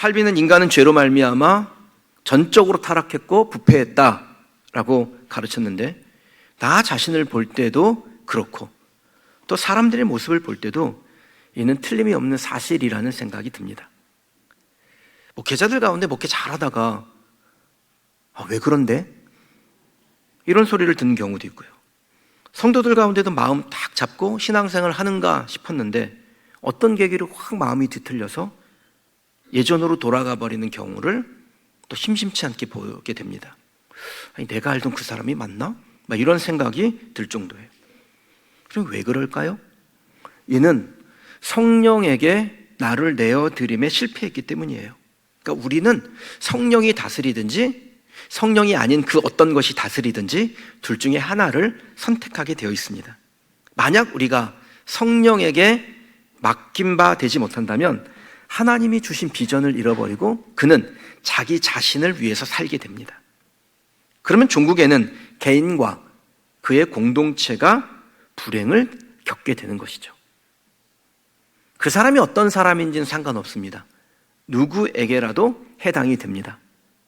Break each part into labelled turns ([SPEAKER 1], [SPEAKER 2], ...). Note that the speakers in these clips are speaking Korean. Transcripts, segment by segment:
[SPEAKER 1] 칼빈은 인간은 죄로 말미암아 전적으로 타락했고 부패했다라고 가르쳤는데, 나 자신을 볼 때도 그렇고 또 사람들의 모습을 볼 때도 이는 틀림이 없는 사실이라는 생각이 듭니다. 목회자들 가운데 목회 잘하다가 왜 그런데? 이런 소리를 듣는 경우도 있고요. 성도들 가운데도 마음 딱 잡고 신앙생활을 하는가 싶었는데 어떤 계기로 확 마음이 뒤틀려서 예전으로 돌아가 버리는 경우를 또 심심치 않게 보게 됩니다. 아니, 내가 알던 그 사람이 맞나? 막 이런 생각이 들 정도예요. 그럼 왜 그럴까요? 이는 성령에게 나를 내어드림에 실패했기 때문이에요. 그러니까 우리는 성령이 다스리든지 성령이 아닌 그 어떤 것이 다스리든지 둘 중에 하나를 선택하게 되어 있습니다. 만약 우리가 성령에게 맡긴 바 되지 못한다면 하나님이 주신 비전을 잃어버리고 그는 자기 자신을 위해서 살게 됩니다. 그러면 종국에는 개인과 그의 공동체가 불행을 겪게 되는 것이죠. 그 사람이 어떤 사람인지는 상관없습니다. 누구에게라도 해당이 됩니다.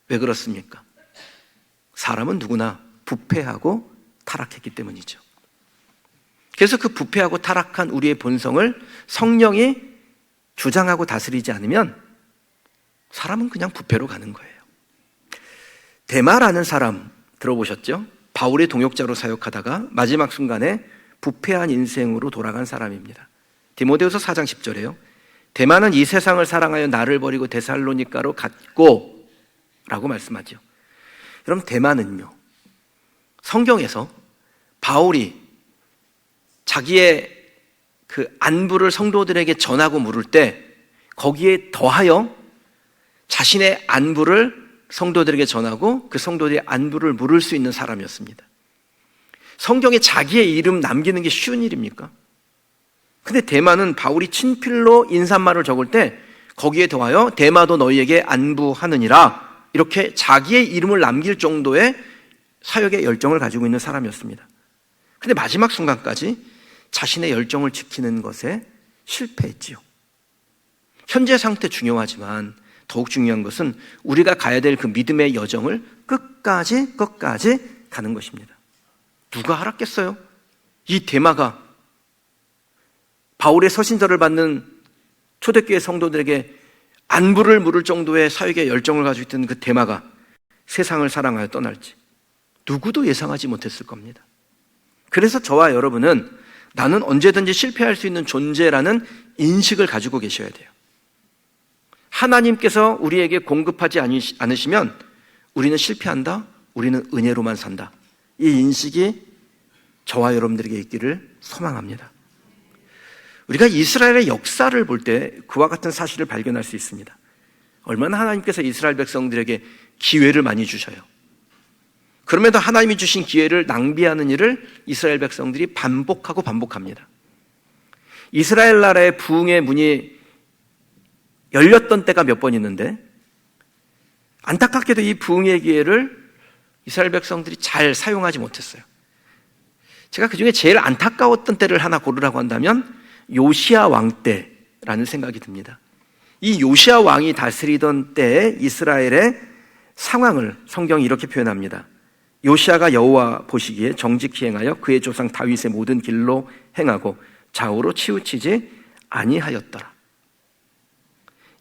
[SPEAKER 1] 왜 그렇습니까? 사람은 누구나 부패하고 타락했기 때문이죠. 그래서 그 부패하고 타락한 우리의 본성을 성령이 주장하고 다스리지 않으면 사람은 그냥 부패로 가는 거예요. 데마라는 사람 들어보셨죠? 바울의 동역자로 사역하다가 마지막 순간에 부패한 인생으로 돌아간 사람입니다. 디모데후서 4장 10절에요. 데마는 이 세상을 사랑하여 나를 버리고 데살로니가로 갔고 라고 말씀하죠. 그럼 데마는요, 성경에서 바울이 자기의 그 안부를 성도들에게 전하고 물을 때 거기에 더하여 자신의 안부를 성도들에게 전하고 그 성도들의 안부를 물을 수 있는 사람이었습니다. 성경에 자기의 이름 남기는 게 쉬운 일입니까? 근데 데마는 바울이 친필로 인사말을 적을 때 거기에 더하여 데마도 너희에게 안부하느니라 이렇게 자기의 이름을 남길 정도의 사역의 열정을 가지고 있는 사람이었습니다. 근데 마지막 순간까지 자신의 열정을 지키는 것에 실패했지요. 현재 상태 중요하지만 더욱 중요한 것은 우리가 가야 될 그 믿음의 여정을 끝까지 가는 것입니다. 누가 알았겠어요? 이 데마가 바울의 서신서를 받는 초대교회 성도들에게 안부를 물을 정도의 사역의 열정을 가지고 있던 그 데마가 세상을 사랑하여 떠날지 누구도 예상하지 못했을 겁니다. 그래서 저와 여러분은 나는 언제든지 실패할 수 있는 존재라는 인식을 가지고 계셔야 돼요. 하나님께서 우리에게 공급하지 않으시면 우리는 실패한다, 우리는 은혜로만 산다. 이 인식이 저와 여러분들에게 있기를 소망합니다. 우리가 이스라엘의 역사를 볼 때 그와 같은 사실을 발견할 수 있습니다. 얼마나 하나님께서 이스라엘 백성들에게 기회를 많이 주셔요. 그럼에도 하나님이 주신 기회를 낭비하는 일을 이스라엘 백성들이 반복합니다. 이스라엘 나라의 부흥의 문이 열렸던 때가 몇 번 있는데 안타깝게도 이 부흥의 기회를 이스라엘 백성들이 잘 사용하지 못했어요. 제가 그중에 제일 안타까웠던 때를 하나 고르라고 한다면 요시야 왕 때라는 생각이 듭니다. 이 요시야 왕이 다스리던 때의 이스라엘의 상황을 성경이 이렇게 표현합니다. 요시야가 여호와 보시기에 정직히 행하여 그의 조상 다윗의 모든 길로 행하고 좌우로 치우치지 아니하였더라.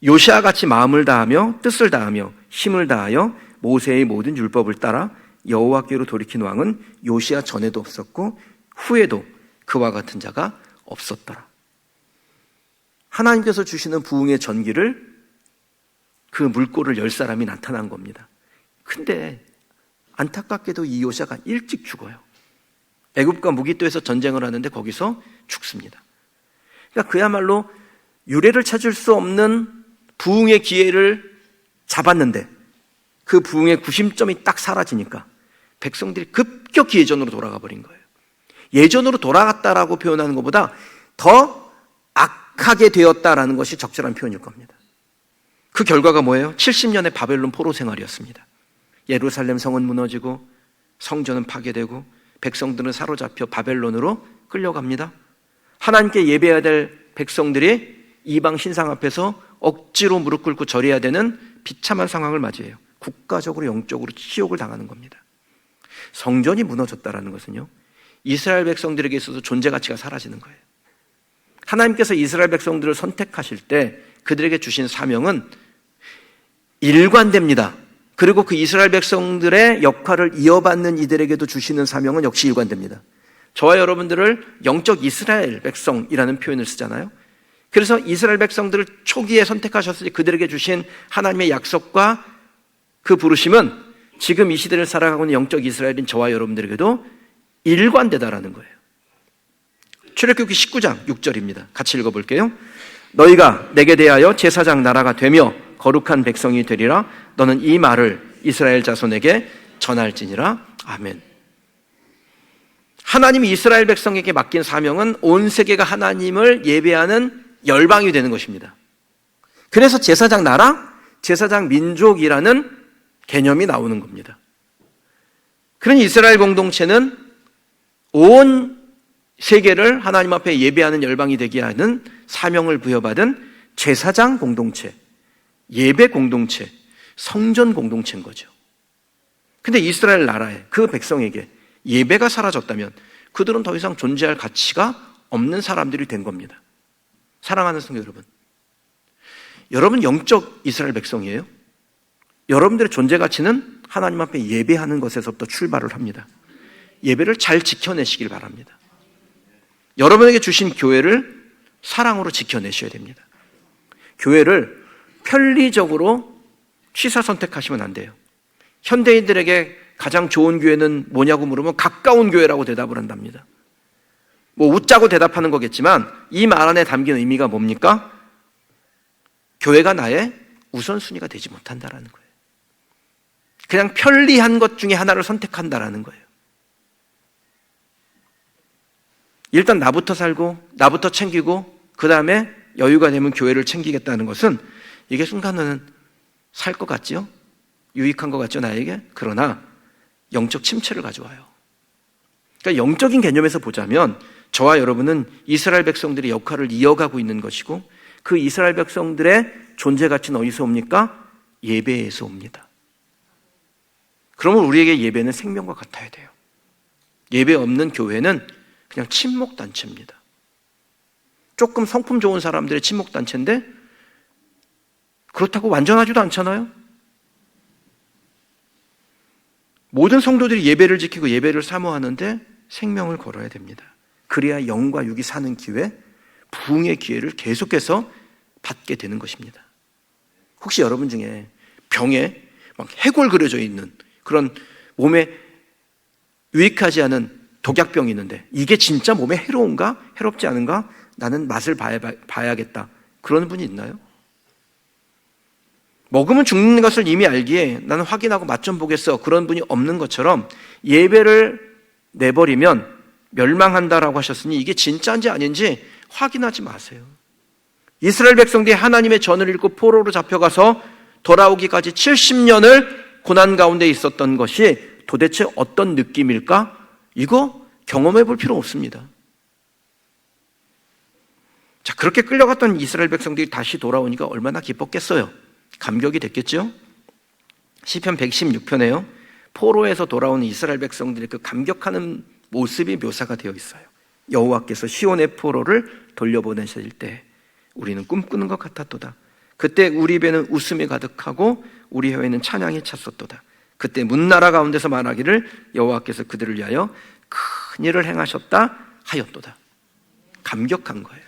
[SPEAKER 1] 요시야 같이 마음을 다하며 뜻을 다하며 힘을 다하여 모세의 모든 율법을 따라 여호와께로 돌이킨 왕은 요시야 전에도 없었고 후에도 그와 같은 자가 없었더라. 하나님께서 주시는 부흥의 전기를 그 물꼬를 열 사람이 나타난 겁니다. 근데 안타깝게도 이 요시야가 일찍 죽어요. 애굽과 무기토에서 전쟁을 하는데 거기서 죽습니다. 그러니까 그야말로 유례를 찾을 수 없는 부흥의 기회를 잡았는데 그 부흥의 구심점이 딱 사라지니까 백성들이 급격히 예전으로 돌아가 버린 거예요. 예전으로 돌아갔다라고 표현하는 것보다 더 악하게 되었다라는 것이 적절한 표현일 겁니다. 그 결과가 뭐예요? 70년의 바벨론 포로 생활이었습니다. 예루살렘 성은 무너지고 성전은 파괴되고 백성들은 사로잡혀 바벨론으로 끌려갑니다. 하나님께 예배해야 될 백성들이 이방 신상 앞에서 억지로 무릎 꿇고 절해야 되는 비참한 상황을 맞이해요. 국가적으로 영적으로 치욕을 당하는 겁니다. 성전이 무너졌다는 것은요, 이스라엘 백성들에게 있어서 존재 가치가 사라지는 거예요. 하나님께서 이스라엘 백성들을 선택하실 때 그들에게 주신 사명은 일관됩니다. 그리고 그 이스라엘 백성들의 역할을 이어받는 이들에게도 주시는 사명은 역시 일관됩니다. 저와 여러분들을 영적 이스라엘 백성이라는 표현을 쓰잖아요. 그래서 이스라엘 백성들을 초기에 선택하셨을 때 그들에게 주신 하나님의 약속과 그 부르심은 지금 이 시대를 살아가고 있는 영적 이스라엘인 저와 여러분들에게도 일관되다라는 거예요. 출애굽기 19장 6절입니다. 같이 읽어볼게요. 너희가 내게 대하여 제사장 나라가 되며 거룩한 백성이 되리라. 너는 이 말을 이스라엘 자손에게 전할지니라. 아멘. 하나님이 이스라엘 백성에게 맡긴 사명은 온 세계가 하나님을 예배하는 열방이 되는 것입니다. 그래서 제사장 나라, 제사장 민족이라는 개념이 나오는 겁니다. 그러니 이스라엘 공동체는 온 세계를 하나님 앞에 예배하는 열방이 되게 하는 사명을 부여받은 제사장 공동체, 예배 공동체, 성전 공동체인 거죠. 근데 이스라엘 나라에 그 백성에게 예배가 사라졌다면 그들은 더 이상 존재할 가치가 없는 사람들이 된 겁니다. 사랑하는 성도 여러분, 여러분 영적 이스라엘 백성이에요. 여러분들의 존재 가치는 하나님 앞에 예배하는 것에서부터 출발을 합니다. 예배를 잘 지켜내시길 바랍니다. 여러분에게 주신 교회를 사랑으로 지켜내셔야 됩니다. 교회를 편리적으로 취사 선택하시면 안 돼요. 현대인들에게 가장 좋은 교회는 뭐냐고 물으면 가까운 교회라고 대답을 한답니다. 뭐 웃자고 대답하는 거겠지만 이 말 안에 담긴 의미가 뭡니까? 교회가 나의 우선순위가 되지 못한다라는 거예요. 그냥 편리한 것 중에 하나를 선택한다라는 거예요. 일단 나부터 살고 나부터 챙기고 그 다음에 여유가 되면 교회를 챙기겠다는 것은 이게 순간은 살 것 같죠? 유익한 것 같죠, 나에게? 그러나 영적 침체를 가져와요. 그러니까 영적인 개념에서 보자면 저와 여러분은 이스라엘 백성들의 역할을 이어가고 있는 것이고 그 이스라엘 백성들의 존재 가치는 어디서 옵니까? 예배에서 옵니다. 그러면 우리에게 예배는 생명과 같아야 돼요. 예배 없는 교회는 그냥 친목단체입니다. 조금 성품 좋은 사람들의 친목단체인데 그렇다고 완전하지도 않잖아요. 모든 성도들이 예배를 지키고 예배를 사모하는데 생명을 걸어야 됩니다. 그래야 영과 육이 사는 기회, 부흥의 기회를 계속해서 받게 되는 것입니다. 혹시 여러분 중에 병에 막 해골 그려져 있는 그런 몸에 유익하지 않은 독약병이 있는데 이게 진짜 몸에 해로운가? 해롭지 않은가? 나는 맛을 봐야겠다. 그런 분이 있나요? 먹으면 죽는 것을 이미 알기에 나는 확인하고 맛 좀 보겠어. 그런 분이 없는 것처럼 예배를 내버리면 멸망한다라고 하셨으니 이게 진짜인지 아닌지 확인하지 마세요. 이스라엘 백성들이 하나님의 전을 읽고 포로로 잡혀가서 돌아오기까지 70년을 고난 가운데 있었던 것이 도대체 어떤 느낌일까? 이거 경험해 볼 필요 없습니다. 자, 그렇게 끌려갔던 이스라엘 백성들이 다시 돌아오니까 얼마나 기뻤겠어요? 감격이 됐겠죠? 시편 116편에요. 포로에서 돌아오는 이스라엘 백성들의 그 감격하는 모습이 묘사가 되어 있어요. 여호와께서 시온의 포로를 돌려보내실 때 우리는 꿈꾸는 것 같았도다. 그때 우리 배는 웃음이 가득하고 우리 혀에는 찬양이 찼었도다. 그때 문나라 가운데서 말하기를 여호와께서 그들을 위하여 큰 일을 행하셨다 하였도다. 감격한 거예요.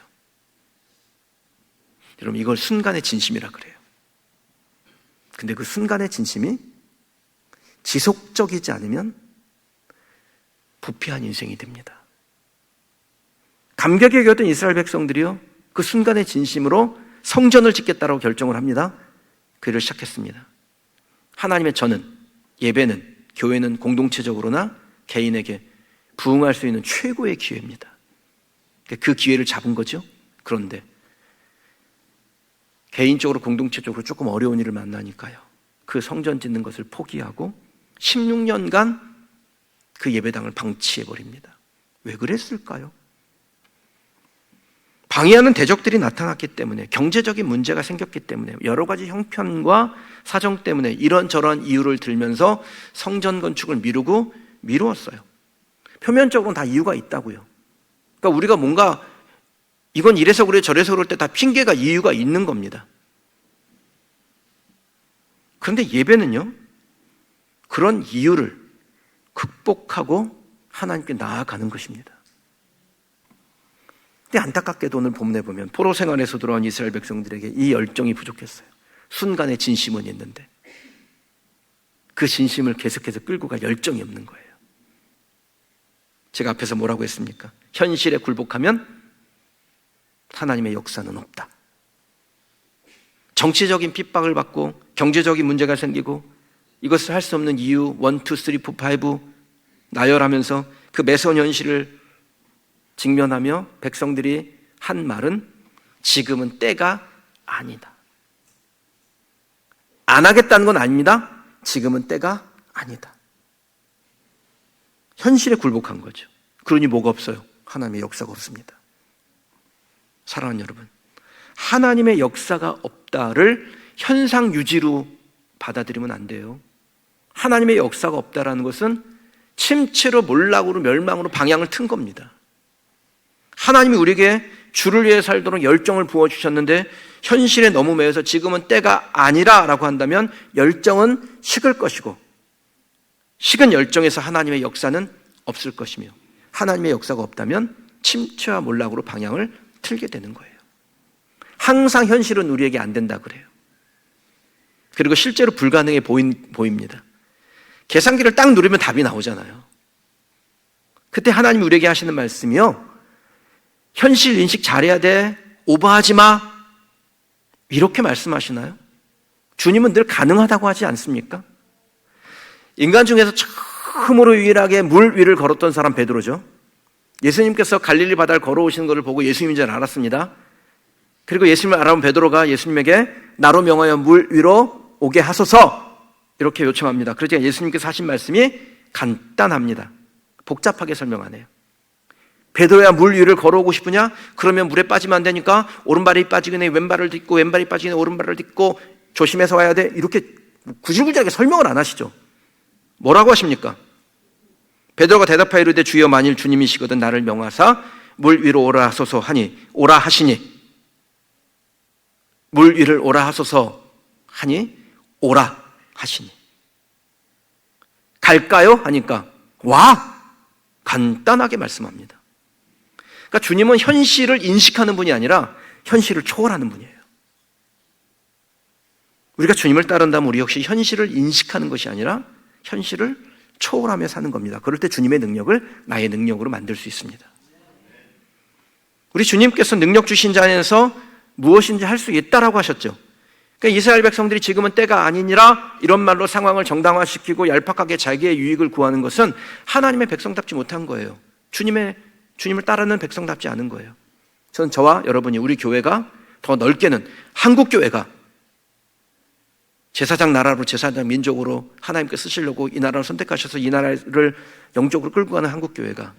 [SPEAKER 1] 여러분, 이걸 순간의 진심이라 그래요. 근데 그 순간의 진심이 지속적이지 않으면 부패한 인생이 됩니다. 감격에 겨웠던 이스라엘 백성들이요, 그 순간의 진심으로 성전을 짓겠다라고 결정을 합니다. 그 일을 시작했습니다. 하나님의 전은, 예배는, 교회는 공동체적으로나 개인에게 부응할 수 있는 최고의 기회입니다. 그 기회를 잡은 거죠. 그런데 개인적으로 공동체적으로 조금 어려운 일을 만나니까요, 그 성전 짓는 것을 포기하고 16년간 그 예배당을 방치해버립니다. 왜 그랬을까요? 방해하는 대적들이 나타났기 때문에, 경제적인 문제가 생겼기 때문에, 여러 가지 형편과 사정 때문에 이런저런 이유를 들면서 성전 건축을 미루었어요. 표면적으로는 다 이유가 있다고요. 그러니까 우리가 뭔가 이건 이래서 그래 저래서 그럴 때 다 핑계가 이유가 있는 겁니다. 그런데 예배는요, 그런 이유를 극복하고 하나님께 나아가는 것입니다. 근데 안타깝게도 오늘 본문에 보면 포로 생활에서 돌아온 이스라엘 백성들에게 이 열정이 부족했어요. 순간의 진심은 있는데 그 진심을 계속해서 끌고 갈 열정이 없는 거예요. 제가 앞에서 뭐라고 했습니까? 현실에 굴복하면 하나님의 역사는 없다. 정치적인 핍박을 받고 경제적인 문제가 생기고 이것을 할 수 없는 이유 1, 2, 3, 4, 5 나열하면서 그 매서운 현실을 직면하며 백성들이 한 말은 지금은 때가 아니다. 안 하겠다는 건 아닙니다. 지금은 때가 아니다. 현실에 굴복한 거죠. 그러니 뭐가 없어요? 하나님의 역사가 없습니다. 사랑하는 여러분, 하나님의 역사가 없다를 현상 유지로 받아들이면 안 돼요. 하나님의 역사가 없다라는 것은 침체로 몰락으로 멸망으로 방향을 튼 겁니다. 하나님이 우리에게 주를 위해 살도록 열정을 부어주셨는데 현실에 너무 매여서 지금은 때가 아니라라고 한다면 열정은 식을 것이고 식은 열정에서 하나님의 역사는 없을 것이며 하나님의 역사가 없다면 침체와 몰락으로 방향을 틀게 되는 거예요. 항상 현실은 우리에게 안 된다 그래요. 그리고 실제로 불가능해 보입니다. 계산기를 딱 누르면 답이 나오잖아요. 그때 하나님이 우리에게 하시는 말씀이요, 현실 인식 잘해야 돼, 오버하지 마, 이렇게 말씀하시나요? 주님은 늘 가능하다고 하지 않습니까? 인간 중에서 처음으로 유일하게 물 위를 걸었던 사람 베드로죠. 예수님께서 갈릴리 바다를 걸어오시는 것을 보고 예수님인 줄 알았습니다. 그리고 예수님을 알아본 베드로가 예수님에게 나로 명하여 물 위로 오게 하소서 이렇게 요청합니다. 그러자 예수님께서 하신 말씀이 간단합니다. 복잡하게 설명 안 해요. 베드로야 물 위를 걸어오고 싶으냐? 그러면 물에 빠지면 안 되니까 오른발이 빠지기 전에 왼발을 딛고 왼발이 빠지기 전에 오른발을 딛고 조심해서 와야 돼. 이렇게 구질구질하게 설명을 안 하시죠. 뭐라고 하십니까? 베드로가 대답하여 이르되 주여 만일 주님이시거든 나를 명하사 물 위로 오라 하소서 하니 오라 하시니 물 위를 오라 하소서 하니 오라 하시니 갈까요? 하니까 와! 간단하게 말씀합니다. 그러니까 주님은 현실을 인식하는 분이 아니라 현실을 초월하는 분이에요. 우리가 주님을 따른다면 우리 역시 현실을 인식하는 것이 아니라 현실을 초월하며 사는 겁니다. 그럴 때 주님의 능력을 나의 능력으로 만들 수 있습니다. 우리 주님께서 능력 주신 자 안에서 무엇인지 할 수 있다라고 하셨죠. 그러니까 이스라엘 백성들이 지금은 때가 아니니라 이런 말로 상황을 정당화시키고 얄팍하게 자기의 유익을 구하는 것은 하나님의 백성답지 못한 거예요. 주님을 따르는 백성답지 않은 거예요. 저는 저와 여러분이 우리 교회가 더 넓게는 한국 교회가 제사장 나라로 제사장 민족으로 하나님께 쓰시려고 이 나라를 선택하셔서 이 나라를 영적으로 끌고 가는 한국 교회가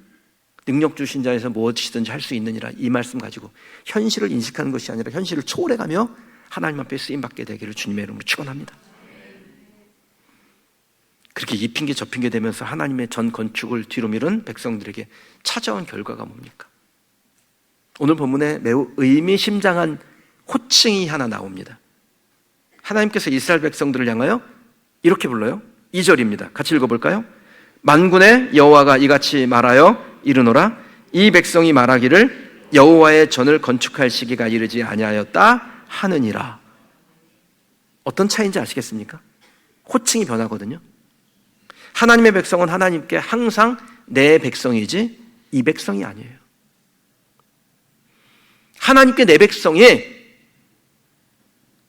[SPEAKER 1] 능력 주신 자에서 무엇이든지 할 수 있느니라 이 말씀 가지고 현실을 인식하는 것이 아니라 현실을 초월해가며 하나님 앞에 쓰임받게 되기를 주님의 이름으로 축원합니다. 그렇게 이 핑계 저 핑계 되면서 하나님의 전 건축을 뒤로 미룬 백성들에게 찾아온 결과가 뭡니까? 오늘 본문에 매우 의미심장한 호칭이 하나 나옵니다. 하나님께서 이스라엘 백성들을 향하여 이렇게 불러요. 2절입니다. 같이 읽어볼까요? 만군의 여호와가 이같이 말하여 이르노라 이 백성이 말하기를 여호와의 전을 건축할 시기가 이르지 아니하였다 하느니라. 어떤 차이인지 아시겠습니까? 호칭이 변하거든요. 하나님의 백성은 하나님께 항상 내 백성이지 이 백성이 아니에요. 하나님께 내 백성이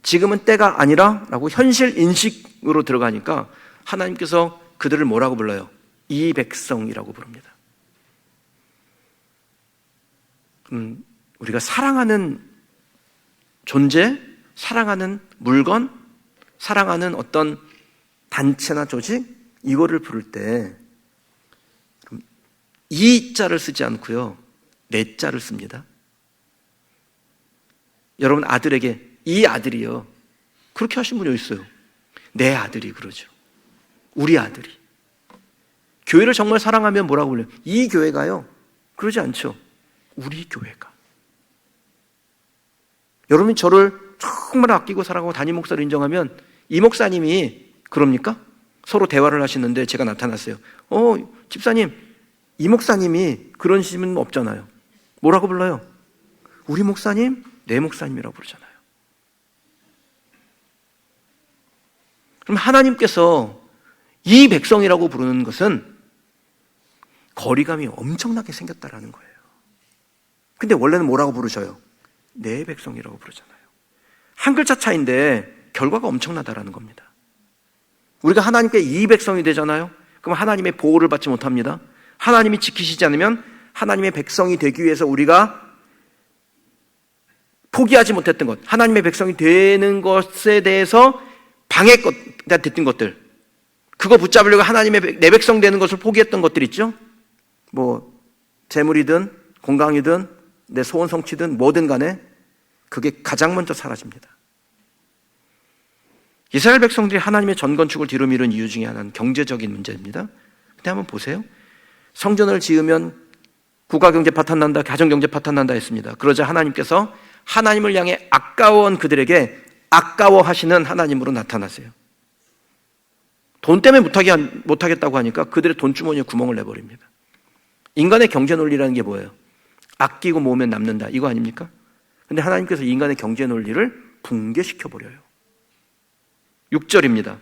[SPEAKER 1] 지금은 때가 아니라 라고 현실 인식으로 들어가니까 하나님께서 그들을 뭐라고 불러요? 이 백성이라고 부릅니다. 우리가 사랑하는 존재, 사랑하는 물건, 사랑하는 어떤 단체나 조직 이거를 부를 때 이 자를 쓰지 않고요 내 자를 씁니다. 여러분 아들에게 이 아들이요. 그렇게 하신 분이 있어요. 내 아들이 그러죠. 우리 아들이. 교회를 정말 사랑하면 뭐라고 불러요? 이 교회가요. 그러지 않죠. 우리 교회가. 여러분이 저를 정말 아끼고 사랑하고 담임 목사를 인정하면 이 목사님이 그럽니까? 서로 대화를 하시는데 제가 나타났어요. 집사님, 이 목사님이 그런 식은 없잖아요. 뭐라고 불러요? 우리 목사님, 내 목사님이라고 부르잖아요. 그럼 하나님께서 이 백성이라고 부르는 것은 거리감이 엄청나게 생겼다라는 거예요. 근데 원래는 뭐라고 부르셔요? 내 백성이라고 부르잖아요. 한 글자 차이인데 결과가 엄청나다라는 겁니다. 우리가 하나님께 이 백성이 되잖아요. 그럼 하나님의 보호를 받지 못합니다. 하나님이 지키시지 않으면 하나님의 백성이 되기 위해서 우리가 포기하지 못했던 것, 하나님의 백성이 되는 것에 대해서 방해가 됐던 것들, 그거 붙잡으려고 하나님의 내 백성 되는 것을 포기했던 것들 있죠? 뭐 재물이든 건강이든 내 소원 성취든 뭐든 간에 그게 가장 먼저 사라집니다. 이스라엘 백성들이 하나님의 전건축을 뒤로 미룬 이유 중에 하나는 경제적인 문제입니다. 근데 한번 보세요. 성전을 지으면 국가경제 파탄난다, 가정경제 파탄난다 했습니다. 그러자 하나님께서 하나님을 향해 아까워한 그들에게 아까워하시는 하나님으로 나타나세요. 돈 때문에 못하겠다고 하니까 그들의 돈주머니에 구멍을 내버립니다. 인간의 경제 논리라는 게 뭐예요? 아끼고 모으면 남는다, 이거 아닙니까? 근데 하나님께서 인간의 경제 논리를 붕괴시켜버려요. 6절입니다.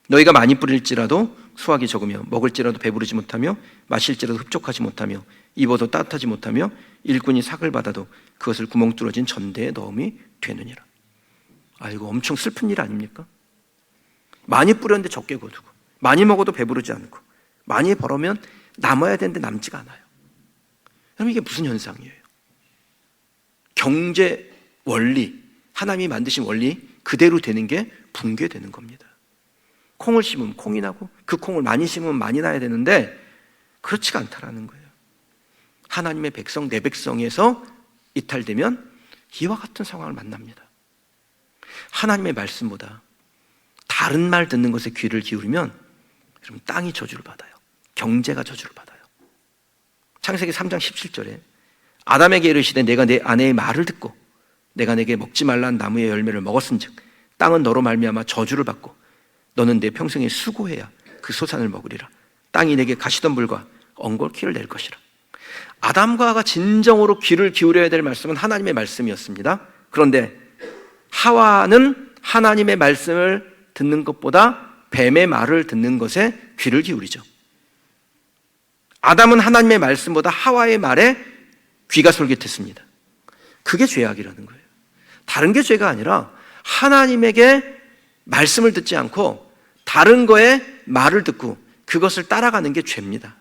[SPEAKER 1] 너희가 많이 뿌릴지라도 수확이 적으며 먹을지라도 배부르지 못하며 마실지라도 흡족하지 못하며 입어도 따뜻하지 못하며 일꾼이 삭을 받아도 그것을 구멍 뚫어진 전대에 넣음이 되느니라. 이거 엄청 슬픈 일 아닙니까? 많이 뿌렸는데 적게 거두고, 많이 먹어도 배부르지 않고, 많이 벌으면 남아야 되는데 남지가 않아요. 그럼 이게 무슨 현상이에요? 경제 원리, 하나님이 만드신 원리 그대로 되는 게 붕괴되는 겁니다. 콩을 심으면 콩이 나고 그 콩을 많이 심으면 많이 나야 되는데 그렇지가 않다라는 거예요. 하나님의 백성, 내 백성에서 이탈되면 이와 같은 상황을 만납니다. 하나님의 말씀보다 다른 말 듣는 것에 귀를 기울이면 여러분 땅이 저주를 받아요. 경제가 저주를 받아요. 창세기 3장 17절에 아담에게 이르시되 내가 내 아내의 말을 듣고 내가 내게 먹지 말라는 나무의 열매를 먹었은즉 땅은 너로 말미암아 저주를 받고 너는 내 평생에 수고해야 그 소산을 먹으리라. 땅이 내게 가시덤불과 엉겅퀴를 낼 것이라. 아담과 하와가 진정으로 귀를 기울여야 될 말씀은 하나님의 말씀이었습니다. 그런데 하와는 하나님의 말씀을 듣는 것보다 뱀의 말을 듣는 것에 귀를 기울이죠. 아담은 하나님의 말씀보다 하와의 말에 귀가 솔깃했습니다. 그게 죄악이라는 거예요. 다른 게 죄가 아니라 하나님에게 말씀을 듣지 않고 다른 거에 말을 듣고 그것을 따라가는 게 죄입니다.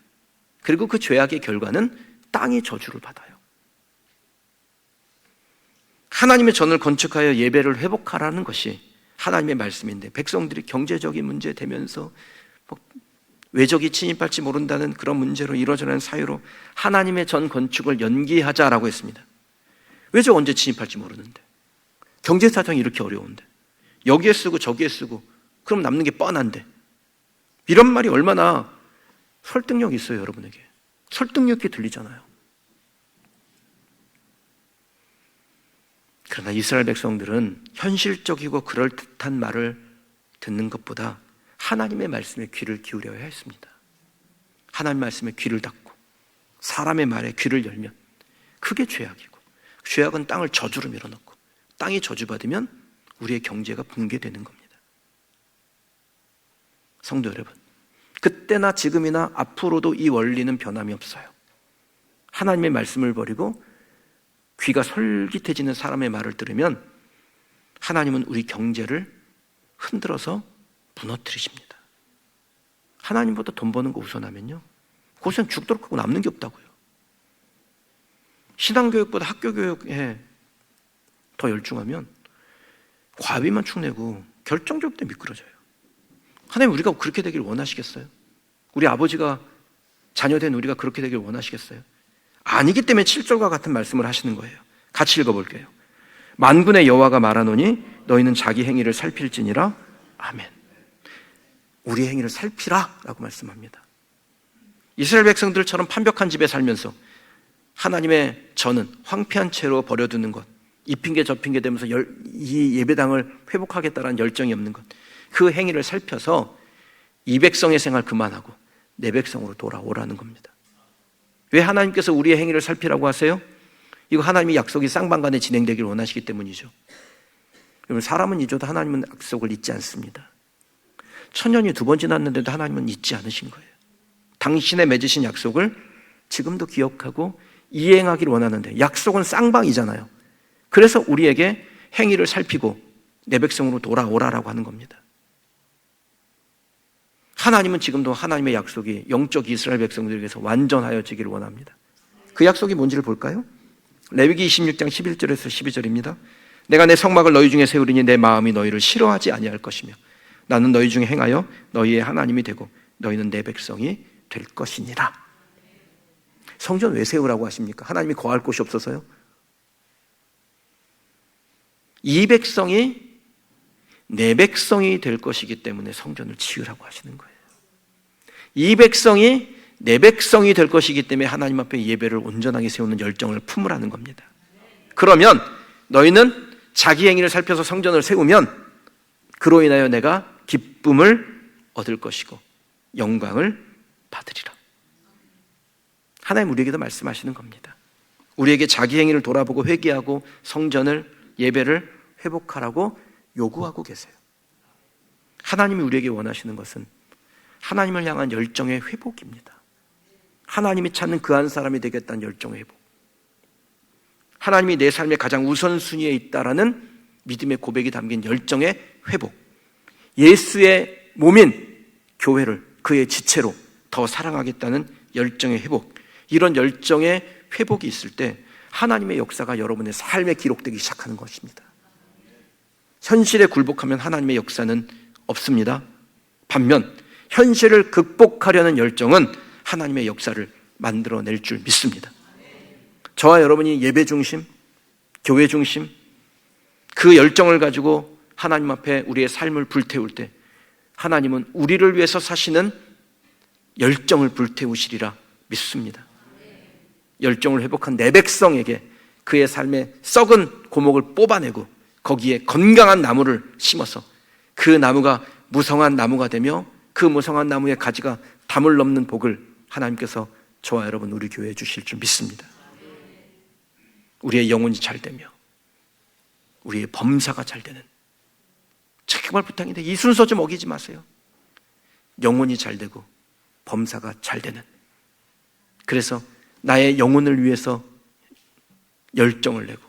[SPEAKER 1] 그리고 그 죄악의 결과는 땅이 저주를 받아요. 하나님의 전을 건축하여 예배를 회복하라는 것이 하나님의 말씀인데 백성들이 경제적인 문제 되면서 외적이 침입할지 모른다는 그런 문제로 이루어지는 사유로 하나님의 전 건축을 연기하자라고 했습니다. 외적 언제 침입할지 모르는데, 경제 사정이 이렇게 어려운데, 여기에 쓰고 저기에 쓰고 그럼 남는 게 뻔한데, 이런 말이 얼마나 설득력이 있어요. 여러분에게 설득력 있게 들리잖아요. 그러나 이스라엘 백성들은 현실적이고 그럴듯한 말을 듣는 것보다 하나님의 말씀에 귀를 기울여야 했습니다. 하나님의 말씀에 귀를 닫고 사람의 말에 귀를 열면 그게 죄악이고, 죄악은 땅을 저주로 밀어넣고 땅이 저주받으면 우리의 경제가 붕괴되는 겁니다. 성도 여러분, 그때나 지금이나 앞으로도 이 원리는 변함이 없어요. 하나님의 말씀을 버리고 귀가 솔깃해지는 사람의 말을 들으면 하나님은 우리 경제를 흔들어서 무너뜨리십니다. 하나님보다 돈 버는 거 우선하면요, 고생 죽도록 하고 남는 게 없다고요. 신앙교육보다 학교교육에 더 열중하면 과비만 축내고 결정적일 때 미끄러져요. 하나님, 우리가 그렇게 되길 원하시겠어요? 우리 아버지가 자녀된 우리가 그렇게 되길 원하시겠어요? 아니기 때문에 7절과 같은 말씀을 하시는 거예요. 같이 읽어볼게요. 만군의 여호와가 말하노니 너희는 자기 행위를 살필지니라. 아멘. 우리 행위를 살피라 라고 말씀합니다. 이스라엘 백성들처럼 판벽한 집에 살면서 하나님의 전은 황폐한 채로 버려두는 것, 이 핑계 저 핑계 대면서 이 예배당을 회복하겠다는 열정이 없는 것, 그 행위를 살펴서 이 백성의 생활 그만하고 내 백성으로 돌아오라는 겁니다. 왜 하나님께서 우리의 행위를 살피라고 하세요? 이거 하나님의 약속이 쌍방간에 진행되기를 원하시기 때문이죠. 여러분, 사람은 잊어도 하나님은 약속을 잊지 않습니다. 천년이 2번 지났는데도 하나님은 잊지 않으신 거예요. 당신의 맺으신 약속을 지금도 기억하고 이행하기를 원하는데, 약속은 쌍방이잖아요. 그래서 우리에게 행위를 살피고 내 백성으로 돌아오라라고 하는 겁니다. 하나님은 지금도 하나님의 약속이 영적 이스라엘 백성들에게서 완전하여지기를 원합니다. 그 약속이 뭔지를 볼까요? 레위기 26장 11절에서 12절입니다. 내가 내 성막을 너희 중에 세우리니 내 마음이 너희를 싫어하지 아니할 것이며 나는 너희 중에 행하여 너희의 하나님이 되고 너희는 내 백성이 될 것이니라. 성전 왜 세우라고 하십니까? 하나님이 거할 곳이 없어서요? 이 백성이 내 백성이 될 것이기 때문에 성전을 지으라고 하시는 거예요. 이 백성이 내 백성이 될 것이기 때문에 하나님 앞에 예배를 온전하게 세우는 열정을 품으라는 겁니다. 그러면 너희는 자기 행위를 살펴서 성전을 세우면 그로 인하여 내가 기쁨을 얻을 것이고 영광을 받으리라. 하나님 우리에게도 말씀하시는 겁니다. 우리에게 자기 행위를 돌아보고 회개하고 성전을, 예배를 회복하라고 요구하고 계세요. 하나님이 우리에게 원하시는 것은 하나님을 향한 열정의 회복입니다. 하나님이 찾는 그 한 사람이 되겠다는 열정의 회복. 하나님이 내 삶의 가장 우선순위에 있다라는 믿음의 고백이 담긴 열정의 회복. 예수의 몸인 교회를 그의 지체로 더 사랑하겠다는 열정의 회복. 이런 열정의 회복이 있을 때 하나님의 역사가 여러분의 삶에 기록되기 시작하는 것입니다. 현실에 굴복하면 하나님의 역사는 없습니다. 반면 현실을 극복하려는 열정은 하나님의 역사를 만들어낼 줄 믿습니다. 저와 여러분이 예배 중심, 교회 중심, 그 열정을 가지고 하나님 앞에 우리의 삶을 불태울 때 하나님은 우리를 위해서 사시는 열정을 불태우시리라 믿습니다. 열정을 회복한 내 백성에게 그의 삶의 썩은 고목을 뽑아내고 거기에 건강한 나무를 심어서 그 나무가 무성한 나무가 되며 그 무성한 나무의 가지가 담을 넘는 복을 하나님께서 저와 여러분 우리 교회에 주실 줄 믿습니다. 우리의 영혼이 잘 되며 우리의 범사가 잘 되는, 정말 부탁인데 이 순서 좀 어기지 마세요. 영혼이 잘 되고 범사가 잘 되는, 그래서 나의 영혼을 위해서 열정을 내고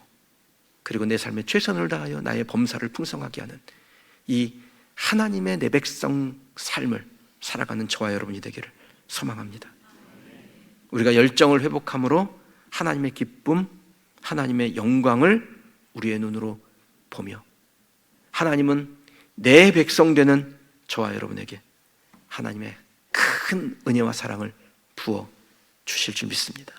[SPEAKER 1] 그리고 내 삶에 최선을 다하여 나의 범사를 풍성하게 하는 이 하나님의 내 백성 삶을 살아가는 저와 여러분이 되기를 소망합니다. 우리가 열정을 회복함으로 하나님의 기쁨, 하나님의 영광을 우리의 눈으로 보며 하나님은 내 백성 되는 저와 여러분에게 하나님의 큰 은혜와 사랑을 부어 주실 줄 믿습니다.